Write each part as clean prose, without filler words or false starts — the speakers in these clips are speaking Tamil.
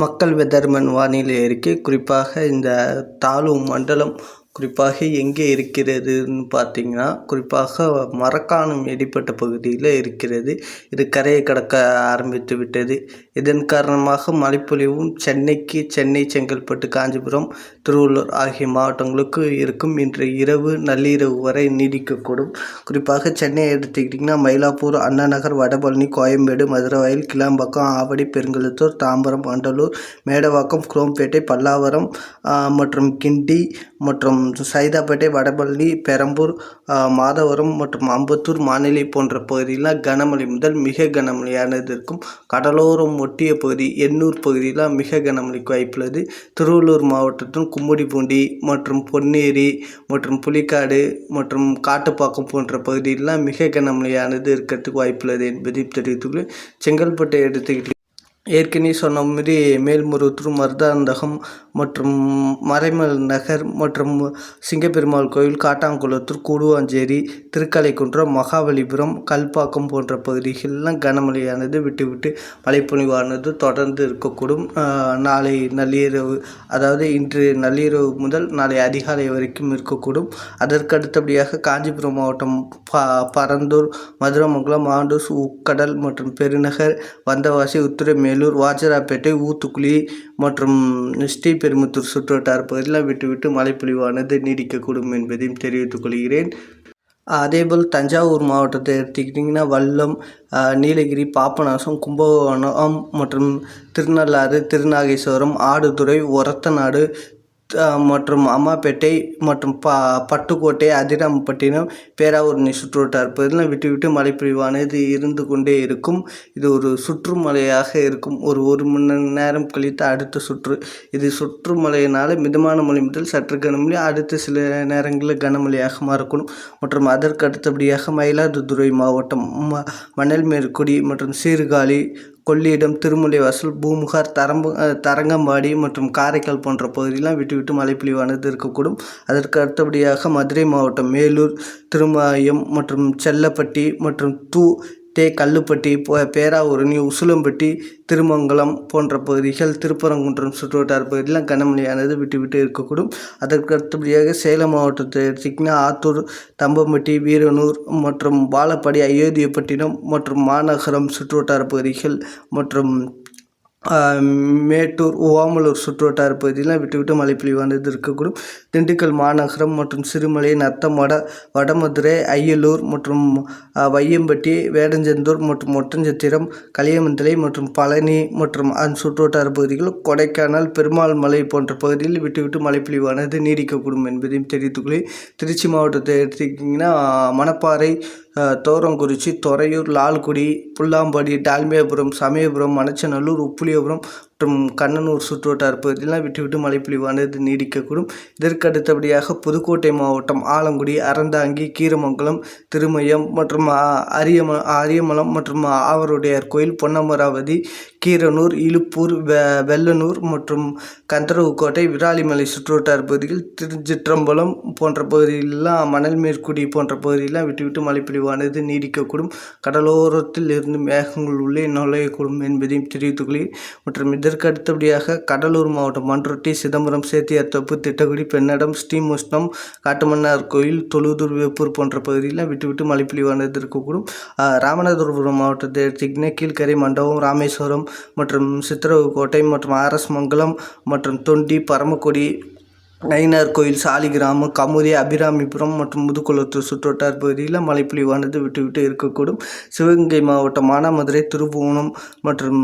மக்கள் வெதர்மன் வானிலை அறிக்கை குறிப்பாக இந்த தாழ்வு மண்டலம் குறிப்பாக எங்கே இருக்கிறதுன்னு பார்த்தீங்கன்னா, குறிப்பாக மரக்காணம் இடைப்பட்ட பகுதியில் இருக்கிறது. இது கரையை கடக்க ஆரம்பித்து விட்டது. இதன் காரணமாக மழைப்பொழிவும் சென்னை, செங்கல்பட்டு, காஞ்சிபுரம், திருவள்ளூர் ஆகிய மாவட்டங்களுக்கு இருக்கும். இன்று இரவு நள்ளிரவு வரை நீடிக்கக்கூடும். குறிப்பாக சென்னை எடுத்துக்கிட்டிங்கன்னா, மயிலாப்பூர், அண்ணா நகர், வடபழனி, கோயம்பேடு, மதுரவாயல், கிளாம்பாக்கம், ஆவடி, பெருங்குளத்தூர், தாம்பரம், வண்டலூர், மேடவாக்கம், குரோம்பேட்டை, பல்லாவரம் மற்றும் கிண்டி மற்றும் சைதாப்பேட்டை, வடபழனி, பெரம்பூர், மாதவரம் மற்றும் அம்பத்தூர், மாநிலை போன்ற பகுதியில் கனமழை முதல் மிக கனமழையானது இருக்கும். கடலோரம் ஒட்டிய பகுதி எண்ணூர் பகுதியில் மிக கனமழைக்கு வாய்ப்புள்ளது. திருவள்ளூர் மாவட்டத்தில் கும்மிடிப்பூண்டி மற்றும் பொன்னேரி மற்றும் புலிக்காடு மற்றும் காட்டுப்பாக்கம் போன்ற பகுதியில் மிக கனமழையானது இருக்கிறதுக்கு வாய்ப்புள்ளது என்பதை தெரிவித்துள்ளேன். செங்கல்பட்டை எடுத்துக்கிட்டு ஏற்கனவே சொன்ன மாதிரி மேல்மருவத்தூர், மருதாந்தகம் மற்றும் மறைமல் நகர் மற்றும் சிங்கப்பெருமாள் கோயில், காட்டாங்குளத்தூர், கூடுவாஞ்சேரி, திருக்கலைக்குன்றம், மகாபலிபுரம், கல்பாக்கம் போன்ற பகுதிகளெலாம் கனமழையானது விட்டு மழைப்பொழிவானது தொடர்ந்து இருக்கக்கூடும். நாளை நள்ளிரவு, அதாவது இன்று நள்ளிரவு முதல் நாளை அதிகாலை வரைக்கும் இருக்கக்கூடும். அதற்கு அடுத்தபடியாக காஞ்சிபுரம் மாவட்டம் பரந்தூர், மதுரமங்கலம், ஆண்டூர், உக்கடல் மற்றும் பெருநகர், வந்தவாசி, உத்திரமேலூர், வாஜராப்பேட்டை, ஊத்துக்குளி மற்றும் ஸ்ரீபெரும்புத்தூர் சுற்றுவட்டார பகுதியில் விட்டு மழைப்பொழிவானது நீடிக்கக்கூடும் என்பதையும் தெரிவித்துக் கொள்கிறேன். அதேபோல் தஞ்சாவூர் மாவட்டத்தை எடுத்துக்கிட்டிங்கன்னா, வல்லம், நீலகிரி, பாபநாசம், கும்பகோணம் மற்றும் திருநள்ளாறு, திருநாகேஸ்வரம், ஆடுதுறை, ஒரத்தநாடு மற்றும் அம்மாப்பேட்டை மற்றும் பட்டுக்கோட்டை, அதிராமப்பட்டினம், பேராவூரணி சுற்றுவட்டார பகுதியில் விட்டு மழைப்பொழிவானது இருந்து கொண்டே இருக்கும். இது ஒரு சுற்று மழையாக இருக்கும். ஒரு மணி நேரம் கழித்து அடுத்த சுற்று. இது சுற்று மழையினால் மிதமான மழை முதல் சற்று கனமழை, அடுத்த சில நேரங்களில் கனமழையாக மாறக்கூடும். மற்றும் அதற்கு அடுத்தபடியாக மயிலாடுதுறை மாவட்டம் மணல்மேற்குடி மற்றும் சீர்காழி, கொள்ளிடம், திருமுல்லைவாசல், பூம்புகார், தரங்கம்பாடி மற்றும் காரைக்கால் போன்ற பகுதியெலாம் விட்டு மழைப்பொழிவானது இருக்கக்கூடும். அதற்கு அடுத்தபடியாக மதுரை மாவட்டம் மேலூர், திருமயம் மற்றும் செல்லப்பட்டி மற்றும் கல்லுப்பட்டி, பேராவூரணி, உசிலம்பட்டி, திருமங்கலம் போன்ற பகுதிகள், திருப்பரங்குன்றம் சுற்றுவட்டார பகுதியில் கனமழையானது விட்டு இருக்கக்கூடும். அதற்கு அடுத்தபடியாக சேலம் மாவட்டத்தை எடுத்திங்கன்னா, ஆத்தூர், தம்பம்பட்டி, வீரனூர் மற்றும் வாழப்பாடி, அயோத்தியப்பட்டினம் மற்றும் மாநகரம் சுற்றுவட்டார பகுதிகள் மற்றும் மேட்டூர், ஓமலூர் சுற்றுவட்டார பகுதியில் விட்டு மழைப்பொழிவானது இருக்கக்கூடும். திண்டுக்கல் மாநகரம் மற்றும் சிறுமலை, நத்தம், வடமதுரை, அய்யலூர் மற்றும் வையம்பட்டி, வேடஞ்சந்தூர் மற்றும் ஒட்டஞ்சத்திரம், களியமந்தலை மற்றும் பழனி மற்றும் அதன் சுற்றுவட்டார பகுதிகள், கொடைக்கானல், பெருமாள் மலை போன்ற பகுதியில் விட்டு மழைப்பொழிவானது நீடிக்கக்கூடும் என்பதையும் தெரிவித்துக்கொள்ளேன். திருச்சி மாவட்டத்தை எடுத்துக்கிட்டிங்கன்னா, மணப்பாறை, தோரங்குறிச்சி, துறையூர், லால்குடி, புல்லாம்பாடி, டால்மியாபுரம், சமயபுரம், மணச்சநல்லூர், உப்புலியபுரம் மற்றும் கண்ணனூர் சுற்றுவட்டார பகுதியில் விட்டு மழைப்பொழிவானது நீடிக்கக்கூடும். இதற்கு அடுத்தபடியாக புதுக்கோட்டை மாவட்டம் ஆலங்குடி, அறந்தாங்கி, கீரமங்கலம், திருமயம் மற்றும் அரியமலம் மற்றும் ஆவருடையார் கோயில், பொன்னமராவதி, கீரனூர், இலுப்பூர், வெள்ளனூர் மற்றும் கந்தரவுக்கோட்டை, விராலிமலை சுற்றுவட்டார பகுதிகள், திருச்சிற்றம்பலம் போன்ற பகுதிகளெலாம், மணல்மேற்குடி போன்ற பகுதியெல்லாம் விட்டு மழைப்பொழிவானது நீடிக்கக்கூடும். கடலோரத்தில் இருந்து மேகங்கள் உள்ளே நுழையக்கூடும் என்பதையும் தெரிவித்துக்கொள்கிறேன். மற்றும் இதற்கு அடுத்தபடியாக கடலூர் மாவட்டம் பண்ருட்டி, சிதம்பரம், சேத்தியாத்தோப்பு, திட்டக்குடி, பெண்ணடம், ஸ்ரீமுஷ்ணம், காட்டுமன்னார் கோயில், தொழுதூர், வேப்பூர் போன்ற பகுதியில் விட்டு மழைப்பொழிவானது இருக்கக்கூடும். ராமநாதபுரம் மாவட்டத்தை எடுத்துக்கிட்டிங்கன்னா, கீழ்கரை, மண்டபம், ராமேஸ்வரம் மற்றும் சித்திரவுக்கோட்டை மற்றும் ஆர்எஸ்-மங்கலம் மற்றும் தொண்டி, பரமக்குடி, நயினார் கோயில், சாலிகிராமம், கமுதி, அபிராமிபுரம் மற்றும் முதுகுளத்தூர் சுற்றுவட்டார பகுதியில் மழைப்பொழிவானது விட்டு இருக்கக்கூடும். சிவகங்கை மாவட்டம் மானாமதுரை, திருப்புவனம் மற்றும்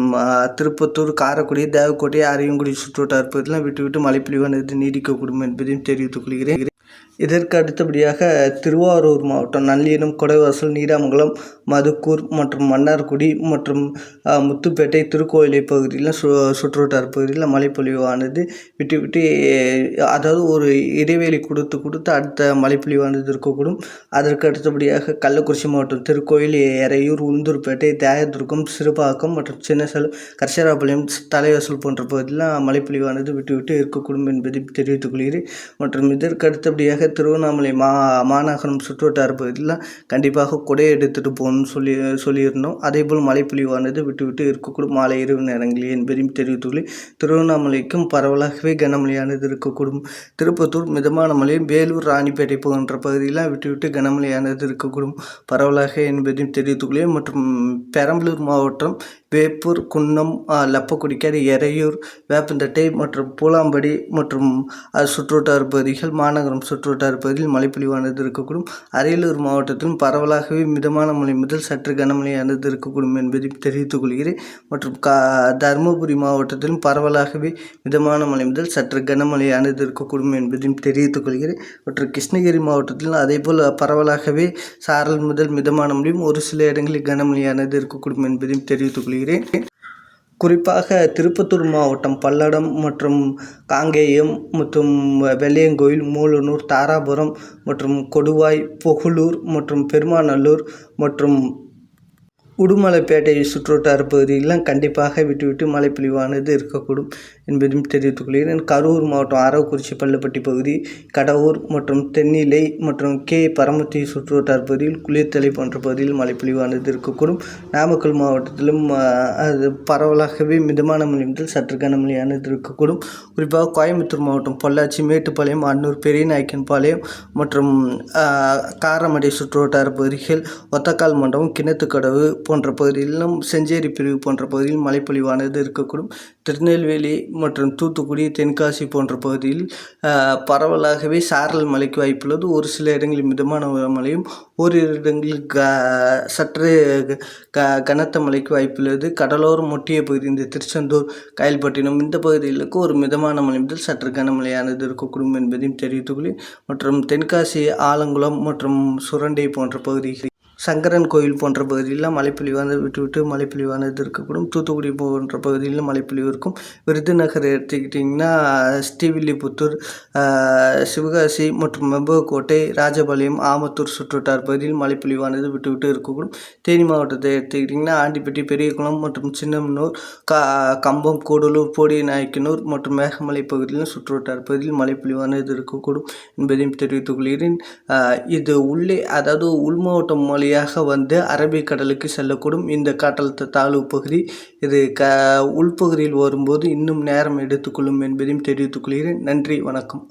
திருப்பத்தூர், காரைக்குடி, தேவக்கோட்டை, அரியங்குடி சுற்றுவட்டார பகுதியில் விட்டு மழைப்பொழிவானது நீடிக்கக்கூடும் என்பதையும் தெரிவித்துக் கொள்கிறேன். இதற்கு அடுத்தபடியாக திருவாரூர் மாவட்டம் நல்லினம், கொடைவாசல், நீடாமங்கலம், மதுக்கூர் மற்றும் மன்னார்குடி மற்றும் முத்துப்பேட்டை, திருக்கோயிலை பகுதியில் சுற்றுவட்டார பகுதியில் மழைப்பொழிவானது விட்டு அதாவது ஒரு இடைவெளி கொடுத்து அடுத்த மழைப்பொழிவானது இருக்கக்கூடும். அதற்கு அடுத்தபடியாக கள்ளக்குறிச்சி மாவட்டம் திருக்கோயில், எறையூர், உளுந்தூர்பேட்டை, தேயதுர்கம், சிறுபாக்கம் மற்றும் சின்னசேலம், கரிசராபாளையம், தலைவாசல் போன்ற பகுதியில் மழைப்பொழிவானது விட்டு இருக்கக்கூடும் என்பதை தெரிவித்துக் கொள்கிறேன். மற்றும் இதற்கு அடுத்தபடியாக திருவண்ணாமலை மாநகரம் சுற்றுவட்டார பகுதியில் கண்டிப்பாக குடை எடுத்துகிட்டு போகணும்னு சொல்லியிருந்தோம். அதேபோல் மழைப்பொழிவானது விட்டு விட்டு இருக்கக்கூடும் மாலை இரவு நேரங்களில் என்பதையும் தெரிவித்துள்ளேன். திருவண்ணாமலைக்கும் பரவலாகவே கனமழையானது இருக்கக்கூடும். திருப்பத்தூர் மிதமான மழையும், வேலூர் ராணிப்பேட்டை போன்ற பகுதியில் விட்டு விட்டு கனமழையானது இருக்கக்கூடும் பரவலாக என்பதையும் தெரிவித்துள்ளேன். மற்றும் பெரம்பலூர் மாவட்டம் வேப்பூர், குன்னம், லப்பக்குடிக்காடு, எறையூர், வேப்பந்தட்டை மற்றும் பூலாம்படி மற்றும் சுற்றுவட்டார பகுதிகள், மாநகரம் சுற்றுவட்டார பகுதியில் மழைப்பொழிவானது இருக்கக்கூடும். அரியலூர் மாவட்டத்திலும் பரவலாகவே மிதமான மழை முதல் சற்று கனமழையானது இருக்கக்கூடும் என்பதையும் தெரிவித்துக் கொள்கிறேன். மற்றும் தருமபுரி மாவட்டத்திலும் பரவலாகவே மிதமான மழை முதல் சற்று கனமழையானது இருக்கக்கூடும் என்பதையும் தெரிவித்துக் கொள்கிறேன். மற்றும் கிருஷ்ணகிரி மாவட்டத்திலும் அதேபோல் பரவலாகவே சாரல் முதல் மிதமான மழையும், ஒரு சில இடங்களில் கனமழையானது இருக்கக்கூடும் என்பதையும் தெரிவித்துக் கொள்கிறேன். குறிப்பாக திருப்பத்தூர் மாவட்டம் பல்லடம் மற்றும் காங்கேயம் மற்றும் வெள்ளையங்கோயில், மூலனூர், தாராபுரம் மற்றும் கொடுவாய், புகழூர் மற்றும் பெருமாநல்லூர் மற்றும் உடுமலைப்பேட்டை சுற்றுவட்டார பகுதிகளெலாம் கண்டிப்பாக விட்டு விட்டு மழைப்பொழிவானது இருக்கக்கூடும் என்பதையும் தெரிவித்துக் கொள்கிறேன். கரூர் மாவட்டம் அரவக்குறிச்சி, பள்ளப்பட்டி பகுதி, கடவூர் மற்றும் தென்னிலை மற்றும் பரமத்தி சுற்றுவட்டார பகுதியில், குளிர்தலை போன்ற பகுதியில் மழைப்பொழிவானது இருக்கக்கூடும். நாமக்கல் மாவட்டத்திலும் அது பரவலாகவே மிதமான மழை முதல் சற்று கனமழையானது இருக்கக்கூடும். குறிப்பாக கோயம்புத்தூர் மாவட்டம் பொள்ளாச்சி, மேட்டுப்பாளையம், அன்னூர், பெரியநாயக்கன்பாளையம் மற்றும் காரமடை சுற்றுவட்டார பகுதிகள், ஒத்தக்கால் மண்டபம், கிணத்துக்கடவு போன்ற பகுதிகளிலும், செஞ்சேரி பிரிவு போன்ற பகுதியில் மழைப்பொழிவானது இருக்கக்கூடும். திருநெல்வேலி மற்றும் தூத்துக்குடி, தென்காசி போன்ற பகுதியில் பரவலாகவே சாரல் மழைக்கு வாய்ப்புள்ளது. ஒரு சில இடங்களில் மிதமான மழையும், ஓரிரு இடங்களில் சற்று கனத்த மழைக்கு வாய்ப்புள்ளது. கடலோரம் ஒட்டிய பகுதி, இந்த திருச்செந்தூர், காயல்பட்டினம் இந்த பகுதிகளுக்கு ஒரு மிதமான மழை முதல் சற்று கனமழையானது இருக்கக்கூடும் என்பதையும் தெரிவித்துள்ளேன். மற்றும் தென்காசி, ஆலங்குளம் மற்றும் சுரண்டை போன்ற பகுதிகள், சங்கரன் கோயில் போன்ற பகுதியில் மழைப்பொழிவானது விட்டு விட்டு மழைப்பொழிவானது இருக்கக்கூடும். தூத்துக்குடி போன்ற பகுதியில் மழைப்பொழிவு இருக்கும். விருதுநகர் எடுத்துக்கிட்டிங்கன்னா ஸ்ரீவில்லிபுத்தூர், சிவகாசி மற்றும் மெம்பகோட்டை, ராஜபாளையம், ஆமத்தூர் சுற்றுவட்டார பகுதியில் மழைப்பொழிவானது விட்டு விட்டு இருக்கக்கூடும். தேனி மாவட்டத்தை எடுத்துக்கிட்டிங்கன்னா ஆண்டிப்பட்டி, பெரியகுளம் மற்றும் சின்னமனூர், கம்பம், கூடலூர், போடிநாயக்கனூர் மற்றும் மேகமலை பகுதியிலும் சுற்றுவட்டார பகுதியில் மழைப்பொழிவானது இருக்கக்கூடும் என்பதையும் தெரிவித்துக் கொள்கிறேன். இது உள்ளே, அதாவது உள் மாவட்டம் மொழியாக வந்து அரபிக்கடலுக்கு செல்லக்கூடும் இந்த காற்றழுத்த தாழ்வு பகுதி. இது உள்பகுதியில் வரும்போது இன்னும் நேரம் எடுத்துக்கொள்ளும் என்பதையும் தெரிவித்துக் கொள்கிறேன். நன்றி, வணக்கம்.